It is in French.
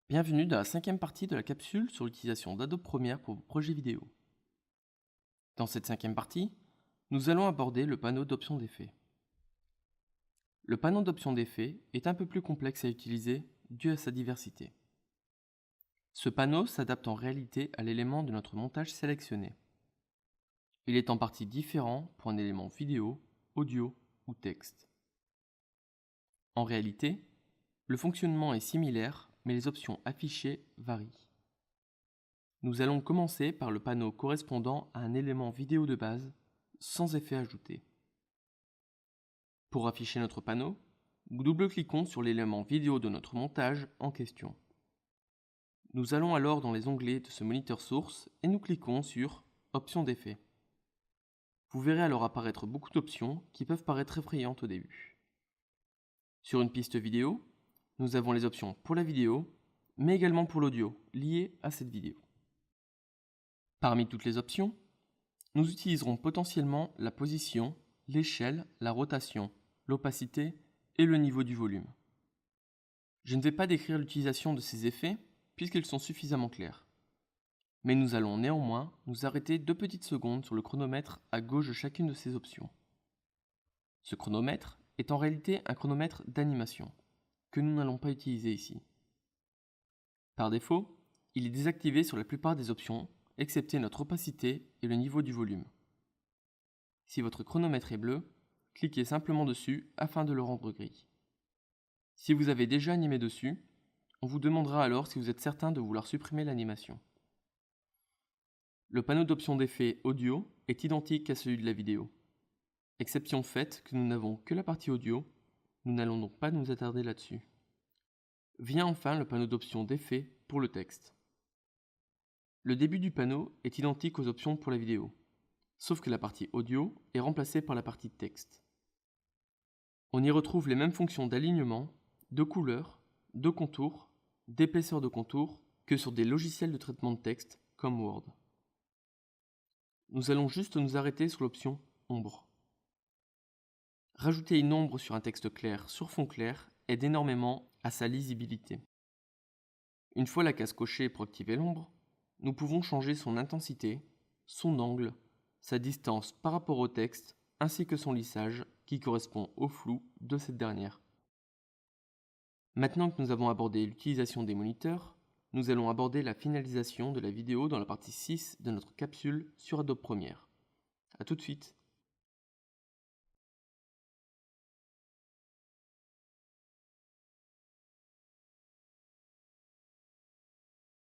Bienvenue dans la cinquième partie de la capsule sur l'utilisation d'Adobe Premiere pour vos projets vidéo. Dans cette cinquième partie, nous allons aborder le panneau d'options d'effets. Le panneau d'options d'effets est un peu plus complexe à utiliser dû à sa diversité. Ce panneau s'adapte en réalité à l'élément de notre montage sélectionné. Il est en partie différent pour un élément vidéo, audio ou texte. En réalité, le fonctionnement est similaire, mais les options affichées varient. Nous allons commencer par le panneau correspondant à un élément vidéo de base, sans effet ajouté. Pour afficher notre panneau, nous double-cliquons sur l'élément vidéo de notre montage en question. Nous allons alors dans les onglets de ce moniteur source et nous cliquons sur Options d'effets. Vous verrez alors apparaître beaucoup d'options qui peuvent paraître effrayantes au début. Sur une piste vidéo, nous avons les options pour la vidéo, mais également pour l'audio lié à cette vidéo. Parmi toutes les options, nous utiliserons potentiellement la position, l'échelle, la rotation, l'opacité et le niveau du volume. Je ne vais pas décrire l'utilisation de ces effets puisqu'ils sont suffisamment clairs. Mais nous allons néanmoins nous arrêter 2 petites secondes sur le chronomètre à gauche de chacune de ces options. Ce chronomètre est en réalité un chronomètre d'animation, que nous n'allons pas utiliser ici. Par défaut, il est désactivé sur la plupart des options, excepté notre opacité et le niveau du volume. Si votre chronomètre est bleu, cliquez simplement dessus afin de le rendre gris. Si vous avez déjà animé dessus, on vous demandera alors si vous êtes certain de vouloir supprimer l'animation. Le panneau d'options d'effets audio est identique à celui de la vidéo. Exception faite que nous n'avons que la partie audio, nous n'allons donc pas nous attarder là-dessus. Vient enfin le panneau d'options d'effets pour le texte. Le début du panneau est identique aux options pour la vidéo, sauf que la partie audio est remplacée par la partie texte. On y retrouve les mêmes fonctions d'alignement, de couleur, de contour, d'épaisseur de contour que sur des logiciels de traitement de texte comme Word. Nous allons juste nous arrêter sur l'option ombre. Rajouter une ombre sur un texte clair sur fond clair aide énormément à sa lisibilité. Une fois la case cochée pour activer l'ombre, nous pouvons changer son intensité, son angle, sa distance par rapport au texte, ainsi que son lissage qui correspond au flou de cette dernière. Maintenant que nous avons abordé l'utilisation des moniteurs, nous allons aborder la finalisation de la vidéo dans la partie 6 de notre capsule sur Adobe Premiere. A tout de suite.